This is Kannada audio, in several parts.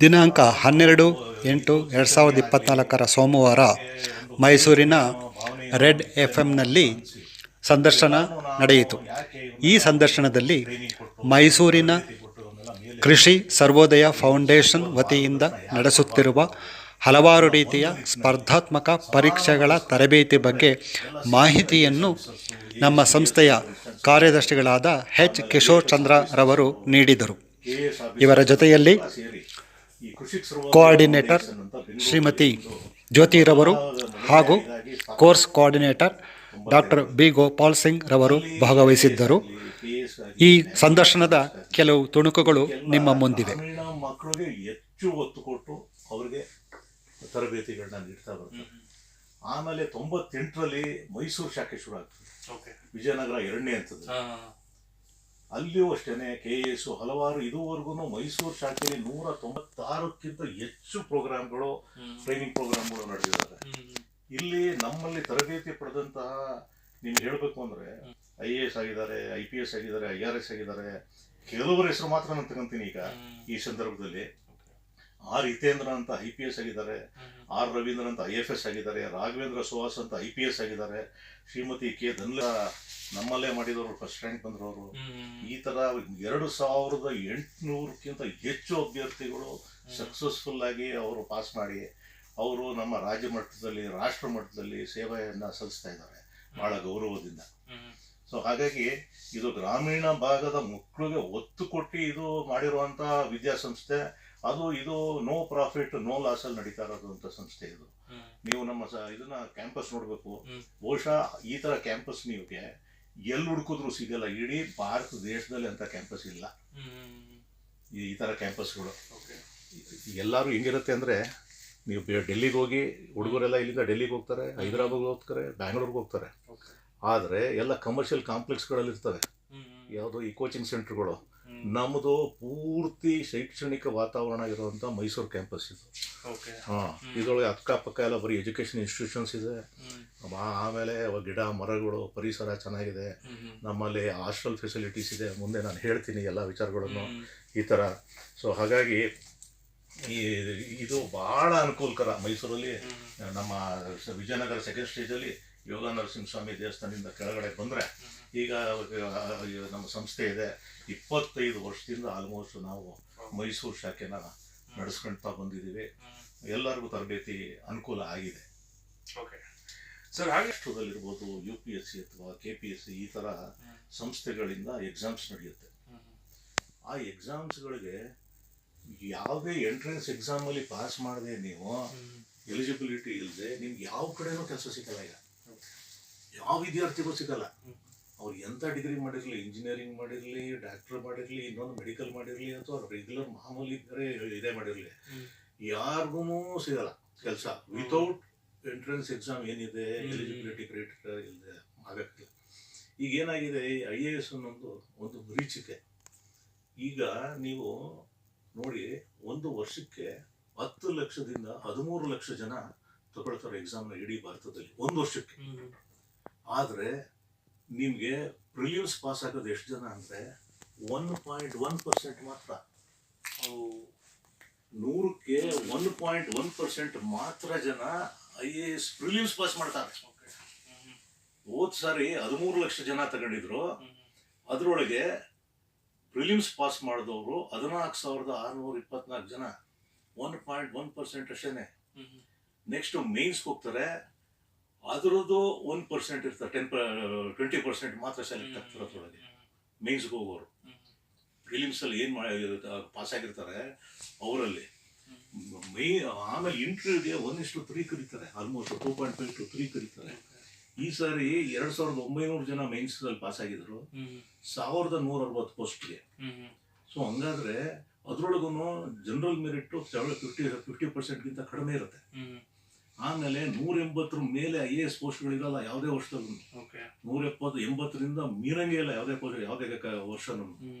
ದಿನಾಂಕ 12/8/2024 ಸೋಮವಾರ ಮೈಸೂರಿನ ರೆಡ್ FM-ನಲ್ಲಿ ಸಂದರ್ಶನ ನಡೆಯಿತು. ಈ ಸಂದರ್ಶನದಲ್ಲಿ ಮೈಸೂರಿನ ಕೃಷಿ ಸರ್ವೋದಯ ಫೌಂಡೇಶನ್ ವತಿಯಿಂದ ನಡೆಸುತ್ತಿರುವ ಹಲವಾರು ರೀತಿಯ ಸ್ಪರ್ಧಾತ್ಮಕ ಪರೀಕ್ಷೆಗಳ ತರಬೇತಿ ಬಗ್ಗೆ ಮಾಹಿತಿಯನ್ನು ನಮ್ಮ ಸಂಸ್ಥೆಯ ಕಾರ್ಯದರ್ಶಿಗಳಾದ H. ಕಿಶೋರ್ ಚಂದ್ರ ರವರು ನೀಡಿದರು. ಇವರ ಜೊತೆಯಲ್ಲಿ ಕೋಆರ್ಡಿನೇಟರ್ ಶ್ರೀಮತಿ ಜ್ಯೋತಿರವರು ಹಾಗೂ course coordinator doctor B. Gopal Singh ರವರು ಭಾಗವಹಿಸಿದ್ದರು. ಈ ಸಂದರ್ಶನದ ಕೆಲವು ತುಣುಕುಗಳು ನಿಮ್ಮ ಮುಂದಿವೆ. ಮಕ್ಕಳಿಗೆ ಹೆಚ್ಚು ಒತ್ತು ಕೊಟ್ಟು ಅವರಿಗೆ ತರಬೇತಿಗಳನ್ನ ನೀಡ್ತಾ ಬರ್ತಾರೆ. ಆಮೇಲೆ 98ರಲ್ಲಿ ಮೈಸೂರು ಶಾಖೆ ಶುರು ಆಗ್ತದೆ. ವಿಜಯನಗರ 2ನೇ ಹಂತದ ಅಲ್ಲಿಯೂ ಅಷ್ಟೇನೆ KS ಹಲವಾರು ಇದುವರೆಗೂ ಮೈಸೂರು ಶಾಖೆಯಲ್ಲಿ 196ಕ್ಕಿಂತ ಹೆಚ್ಚು ಪ್ರೋಗ್ರಾಮ್ಗಳು ಟ್ರೈನಿಂಗ್ ಪ್ರೋಗ್ರಾಮ್ಗಳು ನಡೆದಿದ್ದಾರೆ. ಇಲ್ಲಿ ನಮ್ಮಲ್ಲಿ ತರಬೇತಿ ಪಡೆದಂತಹ ನಿಮ್ಗೆ ಹೇಳ್ಬೇಕು ಅಂದ್ರೆ IAS ಆಗಿದ್ದಾರೆ, IPS ಆಗಿದ್ದಾರೆ, IRS ಆಗಿದ್ದಾರೆ. ಕೆಲವರ ಹೆಸರು ಮಾತ್ರ ನಾನು ತಗೊಂತೀನಿ ಈಗ ಈ ಸಂದರ್ಭದಲ್ಲಿ. R. ಹಿತೇಂದ್ರ ಅಂತ IPS ಆಗಿದ್ದಾರೆ, R. ರವೀಂದ್ರ ಅಂತ IFS ಆಗಿದ್ದಾರೆ, ರಾಘವೇಂದ್ರ ಸುಹಾಸ್ ಅಂತ IPS ಆಗಿದ್ದಾರೆ, ಶ್ರೀಮತಿ K. ಧನ್ಲ ನಮ್ಮಲ್ಲೇ ಮಾಡಿದವರು ಫಸ್ಟ್ ರ್ಯಾಂಕ್ ಬಂದವರು. ಈ ತರ 2800ಕ್ಕಿಂತ ಹೆಚ್ಚು ಅಭ್ಯರ್ಥಿಗಳು ಸಕ್ಸಸ್ಫುಲ್ ಆಗಿ ಅವರು ಪಾಸ್ ಮಾಡಿ ಅವರು ನಮ್ಮ ರಾಜ್ಯ ಮಟ್ಟದಲ್ಲಿ ರಾಷ್ಟ್ರ ಮಟ್ಟದಲ್ಲಿ ಸೇವೆಯನ್ನ ಸಲ್ಲಿಸ್ತಾ ಇದ್ದಾರೆ ಬಹಳ ಗೌರವದಿಂದ. ಸೊ ಹಾಗಾಗಿ ಇದು ಗ್ರಾಮೀಣ ಭಾಗದ ಮಕ್ಕಳಿಗೆ ಒತ್ತು ಕೊಟ್ಟು ಇದು ಮಾಡಿರುವಂತ ವಿದ್ಯಾಸಂಸ್ಥೆ. ಅದು ಇದು ನೋ ಪ್ರಾಫಿಟ್ ನೋ ಲಾಸ್ ಅಲ್ಲಿ ನಡೀತಾ ಇರೋದಂತ ಸಂಸ್ಥೆ ಇದು. ನೀವು ನಮ್ಮ ಇದನ್ನ ಕ್ಯಾಂಪಸ್ ನೋಡ್ಬೇಕು. ಬಹುಶಃ ಈ ತರ ಕ್ಯಾಂಪಸ್ ನೀವುಗೆ ಎಲ್ಲಿ ಹುಡುಕಿದ್ರು ಸಿಗಲ್ಲ. ಇಡೀ ಭಾರತ ದೇಶದಲ್ಲಿ ಅಂತ ಕ್ಯಾಂಪಸ್ ಇಲ್ಲ. ಈ ತರ ಕ್ಯಾಂಪಸ್ಗಳು ಎಲ್ಲಾರು ಹೆಂಗಿರುತ್ತೆ ಅಂದ್ರೆ, ನೀವು ಡೆಲ್ಲಿಗೆ ಹೋಗಿ ಹುಡುಗರೆಲ್ಲ ಇಲ್ಲಿಂದ ಡೆಲ್ಲಿಗೆ ಹೋಗ್ತಾರೆ, ಹೈದರಾಬಾದ್ ಹೋಗ್ತಾರೆ, ಬ್ಯಾಂಗ್ಳೂರ್ಗೆ ಹೋಗ್ತಾರೆ. ಆದ್ರೆ ಎಲ್ಲ ಕಮರ್ಷಿಯಲ್ ಕಾಂಪ್ಲೆಕ್ಸ್ಗಳಲ್ಲಿ ಇರ್ತವೆ ಯಾವುದು ಈ ಕೋಚಿಂಗ್ ಸೆಂಟರ್ಗಳು. ನಮ್ಮದು ಪೂರ್ತಿ ಶೈಕ್ಷಣಿಕ ವಾತಾವರಣ ಇರುವಂತ ಮೈಸೂರು ಕ್ಯಾಂಪಸ್ ಇದು. ಇದರೊಳಗೆ ಅಕ್ಕಪಕ್ಕ ಎಲ್ಲ ಬರೀ ಎಜುಕೇಶನ್ ಇನ್ಸ್ಟಿಟ್ಯೂಷನ್ಸ್ ಇದೆ. ಆಮೇಲೆ ಗಿಡ ಮರಗಳು ಪರಿಸರ ಚೆನ್ನಾಗಿದೆ. ನಮ್ಮಲ್ಲಿ ಹಾಸ್ಟೆಲ್ ಫೆಸಿಲಿಟೀಸ್ ಇದೆ. ಮುಂದೆ ನಾನು ಹೇಳ್ತೀನಿ ಎಲ್ಲ ವಿಚಾರಗಳನ್ನು ಈ ತರ. ಸೊ ಹಾಗಾಗಿ ಇದು ಬಹಳ ಅನುಕೂಲಕರ. ಮೈಸೂರಲ್ಲಿ ನಮ್ಮ ವಿಜಯನಗರ ಸೆಕೆಂಡ್ ಸ್ಟೇಜಲ್ಲಿ ಯೋಗ ನರಸಿಂಹಸ್ವಾಮಿ ದೇವಸ್ಥಾನದಿಂದ ಕೆಳಗಡೆ ಬಂದರೆ ಈಗ ನಮ್ಮ ಸಂಸ್ಥೆ ಇದೆ. 25 ವರ್ಷದಿಂದ ಆಲ್ಮೋಸ್ಟ್ ನಾವು ಮೈಸೂರು ಶಾಖೆನ ನಡೆಸ್ಕೊಳ್ತಾ ಬಂದಿದ್ದೀವಿ. ಎಲ್ಲರಿಗೂ ತರಬೇತಿ ಅನುಕೂಲ ಆಗಿದೆ. ಸರ್ ರಾಷ್ಟ್ರದಲ್ಲಿರ್ಬೋದು UPSC ಅಥವಾ KPSC ಈ ಥರ ಸಂಸ್ಥೆಗಳಿಂದ ಎಕ್ಸಾಮ್ಸ್ ನಡೆಯುತ್ತೆ. ಆ ಎಕ್ಸಾಮ್ಸ್ಗಳಿಗೆ ಯಾವುದೇ ಎಂಟ್ರೆನ್ಸ್ ಎಕ್ಸಾಮಲ್ಲಿ ಪಾಸ್ ಮಾಡದೆ ನೀವು ಎಲಿಜಿಬಿಲಿಟಿ ಇಲ್ಲದೆ ನಿಮ್ಗೆ ಯಾವ ಕಡೆನೂ ಕೆಲಸ ಸಿಗಲ್ಲ. ಈಗ ಯಾವ ವಿದ್ಯಾರ್ಥಿಗೂ ಸಿಗಲ್ಲ. ಅವ್ರು ಎಂಥ ಡಿಗ್ರಿ ಮಾಡಿರಲಿ, ಇಂಜಿನಿಯರಿಂಗ್ ಮಾಡಿರಲಿ, ಡಾಕ್ಟರ್ ಮಾಡಿರಲಿ, ಇನ್ನೊಂದು ಮೆಡಿಕಲ್ ಮಾಡಿರಲಿ, ಅಥವಾ ರೆಗ್ಯುಲರ್ ಮಾಮೂಲಿ ಇದೇ ಮಾಡಿರಲಿ, ಯಾರಿಗೂ ಸಿಗಲ್ಲ ಕೆಲಸ ವಿತೌಟ್ ಎಂಟ್ರೆನ್ಸ್ ಎಕ್ಸಾಮ್ ಏನಿದೆ ಎಲಿಜಿಬಿಲಿಟಿ ಕ್ರೈಟೀರಿಯಾ ಇಲ್ಲದೆ ಆಗಕ್ಕಿಲ್ಲ. ಈಗ ಏನಾಗಿದೆ, IAS ಅನ್ನೋದು ಒಂದು ಮರೀಚಿಕೆ. ಈಗ ನೀವು ನೋಡಿ, ಒಂದು ವರ್ಷಕ್ಕೆ 10 ಲಕ್ಷದಿಂದ 13 ಲಕ್ಷ ಜನ ತಗೊಳ್ತಾರೆ ಎಕ್ಸಾಮ್ನ ಇಡೀ ಭಾರತದಲ್ಲಿ ಒಂದು ವರ್ಷಕ್ಕೆ. ಆದರೆ ನಿಮಗೆ ಪ್ರಿಲಿಮ್ಸ್ ಪಾಸ್ ಆಗೋದು ಎಷ್ಟು ಜನ ಅಂದರೆ 1.1% ಮಾತ್ರ. 100ಕ್ಕೆ 1.1% ಮಾತ್ರ ಜನ IAS ಪ್ರಿಲಿಮ್ಸ್ ಪಾಸ್ ಮಾಡ್ತಾರೆ. ಹೋದ್ ಸಾರಿ 13 ಲಕ್ಷ ಜನ ತಗೊಂಡಿದ್ರು. ಅದರೊಳಗೆ ಪ್ರಿಲಿಮ್ಸ್ ಪಾಸ್ ಮಾಡಿದವರು 14,624 ಜನ, 1.1% ಅಷ್ಟೇನೆ. ನೆಕ್ಸ್ಟ್ ಮೇನ್ಸ್ ಹೋಗ್ತಾರೆ, ಅದರದ್ದು 1% ಇರ್ತಾರೆ, 20% ಮಾತ್ರ ಸೆಲೆಕ್ಟ್ ಆಗ್ತಾರೆ ಅದರೊಳಗೆ ಮೇನ್ಸ್ಗೆ ಹೋಗೋರು. ಫಿಲಿಮ್ಸ್ ಅಲ್ಲಿ ಏನ್ ಪಾಸ್ ಆಗಿರ್ತಾರೆ ಅವರಲ್ಲಿ ಆಮೇಲೆ ಇಂಟರ್ವ್ಯೂಗೆ 1:3 ಕರೀತಾರೆ. ಆಲ್ಮೋಸ್ಟ್ 2.5 to 3 ಕರೀತಾರೆ. ಈ ಸಾರಿ 2,900 ಜನ ಮೇನ್ಸ್ ಅಲ್ಲಿ ಪಾಸ್ ಆಗಿದ್ರು 1,160 ಪೋಸ್ಟ್ಗೆ. ಸೊ ಹಂಗಾದ್ರೆ ಅದ್ರೊಳಗೂ ಜನರಲ್ ಮೆರಿಟ್ 50% ಕಡಿಮೆ ಇರುತ್ತೆ. ಆಮೇಲೆ 180 ಮೇಲೆ IAS ಪೋಸ್ಟ್ಗಳಿರಲ್ಲ ಯಾವುದೇ ವರ್ಷದಲ್ಲೂ. 180 ಮೀರಂಗೆ ಇಲ್ಲ ಯಾವುದೇ ವರ್ಷನೂ.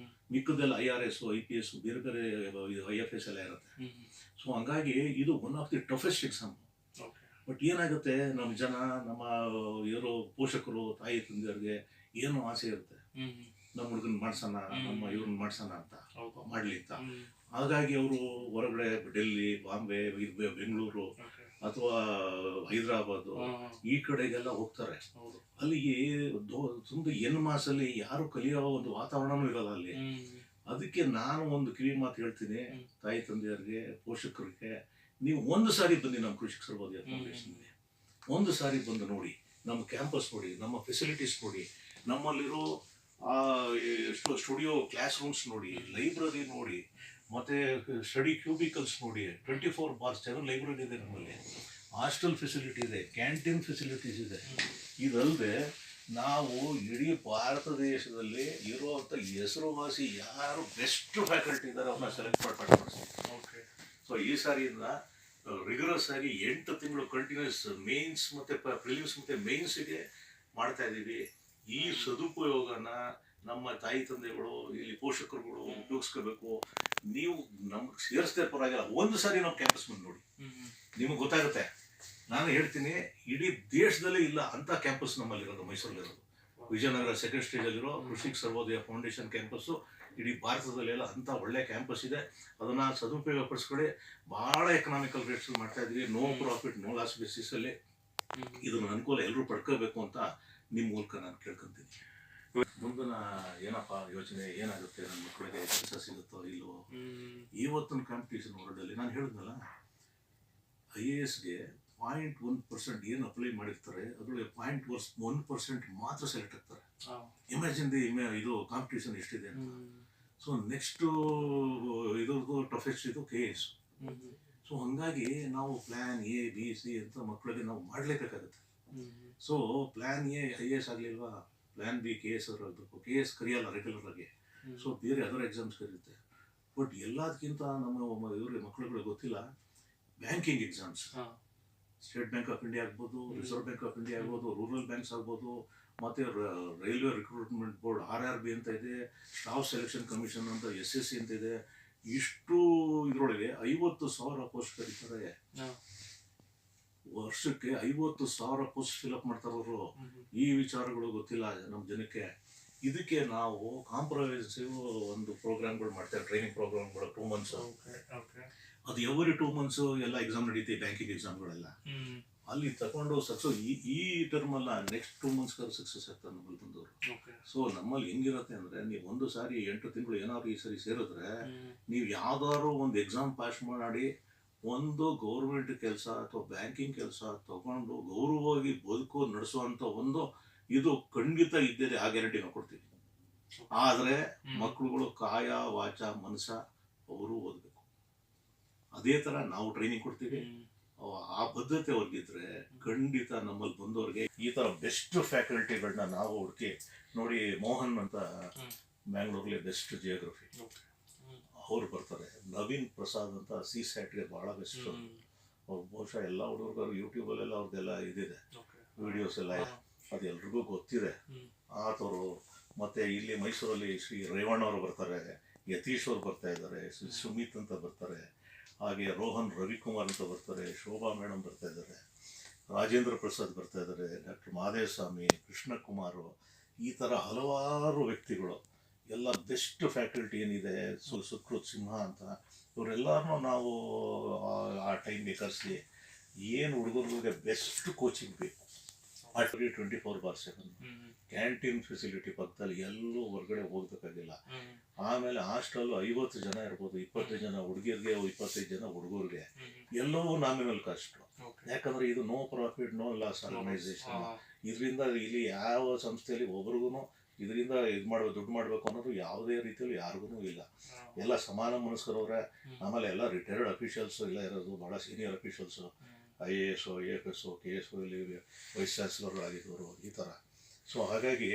ಮಿಕ್ಕದೆಲ್ಲ IRS, IPS, ಬೇರೆ ಬೇರೆ IFS ಎಲ್ಲ ಇರುತ್ತೆ. ಸೊ ಹಂಗಾಗಿ ಇದು one of the toughest exam. But ಏನಾಗುತ್ತೆ, ನಮ್ಮ ಜನ, ನಮ್ಮ ಇರೋ ಪೋಷಕರು, ತಾಯಿ ತಂದೆಯವ್ರಿಗೆ ಏನೋ ಆಸೆ ಇರುತ್ತೆ, ನಮ್ಮ ಹುಡುಗನ್ ಮಾಡ್ಸೋಣ, ನಮ್ಮ ಇವ್ರನ್ನ ಮಾಡ್ಸೋಣ ಅಂತ, ಮಾಡ್ಲಿ ಅಂತ. ಹಾಗಾಗಿ ಅವರು ಹೊರಗಡೆ ಡೆಲ್ಲಿ, ಬಾಂಬೆ, ಬೆಂಗಳೂರು ಅಥವಾ ಹೈದರಾಬಾದ್ ಈ ಕಡೆಗೆಲ್ಲ ಹೋಗ್ತಾರೆ. ಅಲ್ಲಿಗೆ ತುಂಬ ಎನ್ ಮಾಸಲ್ಲಿ ಯಾರು ಕಲಿಯೋ ಒಂದು ವಾತಾವರಣನೂ ಇರಲ್ಲ ಅಲ್ಲಿ. ಅದಕ್ಕೆ ನಾನು ಒಂದು ಕಿವಿ ಮಾತು ಹೇಳ್ತೀನಿ ತಾಯಿ ತಂದೆಯರಿಗೆ, ಪೋಷಕರಿಗೆ, ನೀವು ಒಂದು ಸಾರಿ ಬನ್ನಿ ನಮ್ಮ ಕೃಷಿಕ ಸರ್ವೋದಯ ಫೌಂಡೇಶನ್ಗೆ. ಒಂದು ಸಾರಿ ಬಂದು ನೋಡಿ, ನಮ್ಮ ಕ್ಯಾಂಪಸ್ ನೋಡಿ, ನಮ್ಮ ಫೆಸಿಲಿಟೀಸ್ ನೋಡಿ, ನಮ್ಮಲ್ಲಿರೋ ಸ್ಟುಡಿಯೋ ಕ್ಲಾಸ್ ರೂಮ್ಸ್ ನೋಡಿ, ಲೈಬ್ರರಿ ನೋಡಿ, ಮತ್ತೆ ಸ್ಟಡಿ ಕ್ಯೂಬಿಕಲ್ಸ್ ನೋಡಿ. 24/7 ಲೈಬ್ರರಿ ಇದೆ ನಮ್ಮಲ್ಲಿ, ಹಾಸ್ಟೆಲ್ ಫೆಸಿಲಿಟಿ ಇದೆ, ಕ್ಯಾಂಟೀನ್ ಫೆಸಿಲಿಟೀಸ್ ಇದೆ. ಇದಲ್ಲದೆ ನಾವು ಇಡೀ ಭಾರತ ದೇಶದಲ್ಲಿ ಇರುವಂಥ ಹೆಸರುವಾಸಿ ಯಾರು ಬೆಸ್ಟ್ ಫ್ಯಾಕಲ್ಟಿ ಇದ್ದಾರೆ ಅವ್ರನ್ನ ಸೆಲೆಕ್ಟ್ ಮಾಡ್ತೀವಿ. ಸೊ ಈ ಸಾರಿಯಿಂದ ರಿಗರಸ್ ಆಗಿ 8 ತಿಂಗಳು ಕಂಟಿನ್ಯೂಸ್ ಮೇನ್ಸ್ ಮತ್ತು ಪ್ರಿಲಿಮ್ಸ್ ಮತ್ತು ಮೇನ್ಸ್ಗೆ ಮಾಡ್ತಾ ಇದ್ದೀವಿ. ಈ ಸದುಪಯೋಗನ ನಮ್ಮ ತಾಯಿ ತಂದೆಗಳು, ಇಲ್ಲಿ ಪೋಷಕರುಗಳು ಉಪಯೋಗಿಸ್ಕೋಬೇಕು. ನೀವು ನಮ್ಗೆ ಸೇರಿಸದೇ ಪರವಾಗಿಲ್ಲ, ಒಂದು ಸಾರಿ ನಾವು ಕ್ಯಾಂಪಸ್ ಬಂದು ನೋಡಿ, ನಿಮಗೆ ಗೊತ್ತಾಗುತ್ತೆ. ನಾನು ಹೇಳ್ತೀನಿ, ಇಡೀ ದೇಶದಲ್ಲೇ ಇಲ್ಲ ಅಂತ ಕ್ಯಾಂಪಸ್ ನಮ್ಮಲ್ಲಿರೋದು, ಮೈಸೂರಲ್ಲಿರೋದು. ವಿಜಯನಗರ ಸೆಕೆಂಡ್ ಸ್ಟೇಜಲ್ಲಿರೋ ಕೃಷಿಕ ಸರ್ವೋದಯ ಫೌಂಡೇಶನ್ ಕ್ಯಾಂಪಸ್ಸು ಇಡೀ ಭಾರತದಲ್ಲೆಲ್ಲ ಅಂಥ ಒಳ್ಳೆ ಕ್ಯಾಂಪಸ್ ಇದೆ. ಅದನ್ನು ಸದುಪಯೋಗ ಪಡಿಸ್ಕೊಳ್ಳಿ. ಭಾಳ ಎಕನಾಮಿಕಲ್ ರೇಟ್ಸ್ ಮಾಡ್ತಾ ಇದ್ದೀವಿ, ನೋ ಪ್ರಾಫಿಟ್ ನೋ ಲಾಸ್ ಬೇಸಿಸಲ್ಲಿ. ಇದನ್ನು ಅನುಕೂಲ ಎಲ್ಲರೂ ಪಡ್ಕೋಬೇಕು ಅಂತ ನಿಮ್ಮ ಮೂಲಕ ನಾನು ಕೇಳ್ಕೊಂತೀನಿ. ಮುಂದಿನ ಏನಪ್ಪ ಯೋಚನೆ ಏನಾಗುತ್ತೆ, ನನ್ನ ಮಕ್ಕಳಿಗೆ ಕೆಲಸ ಸಿಗುತ್ತೋ ಇಲ್ವೋ. ಇವತ್ತಿನ ಕಾಂಪಿಟೇಷನ್ ವರ್ಲ್ಡಲ್ಲಿ ನಾನು ಹೇಳಿದ್ನಲ್ಲ, IASಗೆ 0.1% ಏನು ಅಪ್ಲೈ ಮಾಡಿರ್ತಾರೆ, ಅದರಲ್ಲಿ 0.1% ಮಾತ್ರ ಸೆಲೆಕ್ಟ್ ಆಗ್ತಾರೆ. ಇಮ್ಯಾಜಿನ್ ಇದು ಕಾಂಪಿಟೇಷನ್ ಎಷ್ಟಿದೆ ಅಂತ. ಸೊ ನೆಕ್ಸ್ಟು ಇದ್ರದ್ದು ಟಫೆಸ್ಟ್ ಇದು KS. ಸೊ ಹಾಗಾಗಿ ನಾವು ಪ್ಲ್ಯಾನ್ A B C ಅಂತ ಮಕ್ಕಳಿಗೆ ನಾವು ಮಾಡಲೇಬೇಕಾಗುತ್ತೆ. ಸೊ ಪ್ಲ್ಯಾನ್ A IAS ಆಗಲಿಲ್ವಾ, ಪ್ಲ್ಯಾನ್ B KS ಆಗಬೇಕು. KS ಕರೆಯಲ್ಲ ರೆಗ್ಯುಲರ್ ಆಗಿ, ಸೊ ಬೇರೆ ಅದರ್ ಎಕ್ಸಾಮ್ಸ್ ಕರೆಯುತ್ತೆ. ಬಟ್ ಎಲ್ಲದಕ್ಕಿಂತ ನಮ್ಮ ಇವ್ರಿಗೆ ಮಕ್ಕಳುಗಳಿಗೆ ಗೊತ್ತಿಲ್ಲ, banking exams, state bank of India ಆಗ್ಬೋದು, ರಿಸರ್ವ್ ಬ್ಯಾಂಕ್ ಆಫ್ ಇಂಡಿಯಾ ಆಗ್ಬೋದು, ರೂರಲ್ ಬ್ಯಾಂಕ್ಸ್ ಆಗ್ಬೋದು, ಮತ್ತು ರೈಲ್ವೆ ರಿಕ್ರೂಟ್ಮೆಂಟ್ ಬೋರ್ಡ್ RRB ಅಂತ ಇದೆ, ಸ್ಟಾಫ್ ಸೆಲೆಕ್ಷನ್ ಕಮಿಷನ್ ಅಂತ SSC ಅಂತ ಇದೆ. ಇಷ್ಟು ಇದರೊಳಗೆ 50,000 ಪೋಸ್ಟ್ ಕರೀತಾರೆ. ವರ್ಷಕ್ಕೆ 50,000 ಪೋಸ್ಟ್ ಫಿಲಪ್ ಮಾಡ್ತಾರವರು. ಈ ವಿಚಾರಗಳು ಗೊತ್ತಿಲ್ಲ ನಮ್ಮ ಜನಕ್ಕೆ. ಇದಕ್ಕೆ ನಾವು ಕಾಂಪ್ರಹೆನ್ಸಿವ್ ಒಂದು ಪ್ರೋಗ್ರಾಮ್ಗಳು ಮಾಡ್ತೇವೆ, ಟ್ರೈನಿಂಗ್ ಪ್ರೋಗ್ರಾಮ್ಗಳು 2 months. ಅದು ಎವ್ರಿ 2 months ಎಲ್ಲ ಎಕ್ಸಾಮ್ ನಡೀತಿ, ಬ್ಯಾಂಕಿಂಗ್ ಎಕ್ಸಾಮ್ಗಳೆಲ್ಲ ಅಲ್ಲಿ ತಗೊಂಡು ಸಕ್ಸಸ್. ಈ ಟರ್ಮಲ್ಲ, ನೆಕ್ಸ್ಟ್ 2 months ಸಕ್ಸಸ್ ಆಗ್ತಾರೆ ನಮ್ಮಲ್ಲಿ ಬಂದವರು. ಸೊ ನಮ್ಮಲ್ಲಿ ಹೆಂಗಿರುತ್ತೆ ಅಂದರೆ, ನೀವು ಒಂದು ಸಾರಿ 8 ತಿಂಗಳು ಏನಾದ್ರು ಈ ಸರಿ ಸೇರಿದ್ರೆ, ನೀವು ಯಾವ್ದಾದ್ರು ಒಂದು ಎಕ್ಸಾಮ್ ಪಾಸ್ ಮಾಡಿ ಒಂದು ಗೌರ್ಮೆಂಟ್ ಕೆಲಸ ಅಥವಾ ಬ್ಯಾಂಕಿಂಗ್ ಕೆಲಸ ತಗೊಂಡು ಗೌರವವಾಗಿ ಬದುಕು ನಡೆಸುವಂಥ ಒಂದು ಇದು ಖಂಡಿತ ಇದ್ದರೆ ಆ ಗ್ಯಾರಂಟಿ ನಾವು ಕೊಡ್ತೀವಿ. ಆದರೆ ಮಕ್ಕಳುಗಳು ಕಾಯ ವಾಚ ಮನಸ ಅವರು ಓದಬೇಕು. ಅದೇ ಥರ ನಾವು ಟ್ರೈನಿಂಗ್ ಕೊಡ್ತೀವಿ. ಆ ಬದ್ಧತೆ ಅವ್ರಿಗಿದ್ರೆ ಖಂಡಿತ ನಮ್ಮಲ್ಲಿ ಬಂದವ್ರಿಗೆ ಈ ಥರ ಬೆಸ್ಟ್ ಫ್ಯಾಕಲ್ಟಿಗಳನ್ನ ನಾವು ಹುಡುಕಿ ನೋಡಿ. ಮೋಹನ್ ಅಂತ ಬ್ಯಾಂಗ್ಳೂರ್ಲಿ ಬೆಸ್ಟ್ ಜಿಯೋಗ್ರಫಿ ಅವ್ರು ಬರ್ತಾರೆ. ನವೀನ್ ಪ್ರಸಾದ್ ಅಂತ CSATಗೆ ಭಾಳ ಬೆಸ್ಟ್. ಅವ್ರು ಬಹುಶಃ ಎಲ್ಲ ಹುಡುಗರು ಯೂಟ್ಯೂಬಲ್ಲೆಲ್ಲ ಅವ್ರದ್ದೆಲ್ಲ ಇದಿದೆ, ವಿಡಿಯೋಸ್ ಎಲ್ಲ ಇದೆ, ಅದು ಎಲ್ರಿಗೂ ಗೊತ್ತಿದೆ. ಆತವರು ಮತ್ತು ಇಲ್ಲಿ ಮೈಸೂರಲ್ಲಿ ಶ್ರೀ ರೇವಣ್ಣ ಅವರು ಬರ್ತಾರೆ, ಯತೀಶ್ ಅವರು ಬರ್ತಾ ಇದ್ದಾರೆ, ಶ್ರೀ ಸುಮಿತ್ ಅಂತ ಬರ್ತಾರೆ, ಹಾಗೆ ರೋಹನ್ ರವಿಕುಮಾರ್ ಅಂತ ಬರ್ತಾರೆ, ಶೋಭಾ ಮೇಡಮ್ ಬರ್ತಾ ಇದ್ದಾರೆ, ರಾಜೇಂದ್ರ ಪ್ರಸಾದ್ ಬರ್ತಾ ಇದ್ದಾರೆ, ಡಾಕ್ಟರ್ ಮಹಾದೇವ ಸ್ವಾಮಿ, ಕೃಷ್ಣಕುಮಾರು, ಈ ಥರ ಹಲವಾರು ವ್ಯಕ್ತಿಗಳು ಎಲ್ಲ ಬೆಸ್ಟ್ ಫ್ಯಾಕಲ್ಟಿ ಏನಿದೆ. ಸುಕೃತ್ ಸಿಂಹ ಅಂತ ಇವರೆಲ್ಲರನ್ನೂ ನಾವು ಆ ಟೈಮ್ಗೆ ಕರೆಸಿ ಏನು ಹುಡುಗರಿಗೆ ಬೆಸ್ಟ್ ಕೋಚಿಂಗ್ ಬೇಕು. 24/7 ಕ್ಯಾಂಟೀನ್ ಫೆಸಿಲಿಟಿ ಪಕ್ಕದಲ್ಲಿ, ಎಲ್ಲೂ ಹೊರಗಡೆ ಹೋಗ್ಬೇಕಾಗಿಲ್ಲ. ಆಮೇಲೆ ಹಾಸ್ಟೆಲ್ 50 ಜನ ಇರ್ಬೋದು, 25 ಜನ ಹುಡುಗಿಯರಿಗೆ, 25 ಜನ ಹುಡುಗರಿಗೆ, ಎಲ್ಲವೂ ನಾಮಿನಲ್ ಕಾಸ್ಟ್. ಯಾಕಂದ್ರೆ ಇದು no profit no loss organisation. ಇದರಿಂದ ಇಲ್ಲಿ ಯಾವ ಸಂಸ್ಥೆಯಲ್ಲಿ ಒಬ್ರಿಗೂ ಇದರಿಂದ ದುಡ್ಡು ಮಾಡಬೇಕು ಅನ್ನೋದು ಯಾವುದೇ ರೀತಿಯಲ್ಲಿ ಯಾರಿಗೂ ಇಲ್ಲ. ಎಲ್ಲ ಸಮಾನ ಮನಸ್ಕರವ್ರೆ. ಆಮೇಲೆ ಎಲ್ಲ ರಿಟೈರ್ಡ್ ಅಫಿಷಿಯಲ್ಸ್ ಎಲ್ಲ ಇರೋದು, ಭಾಳ senior officials, IAS, AFS, KS ಇಲ್ಲಿ ವೈಸ್ ಚಾನ್ಸಲರ್ ಆಗಿದ್ದವರು, ಈ ಥರ. ಸೊ ಹಾಗಾಗಿ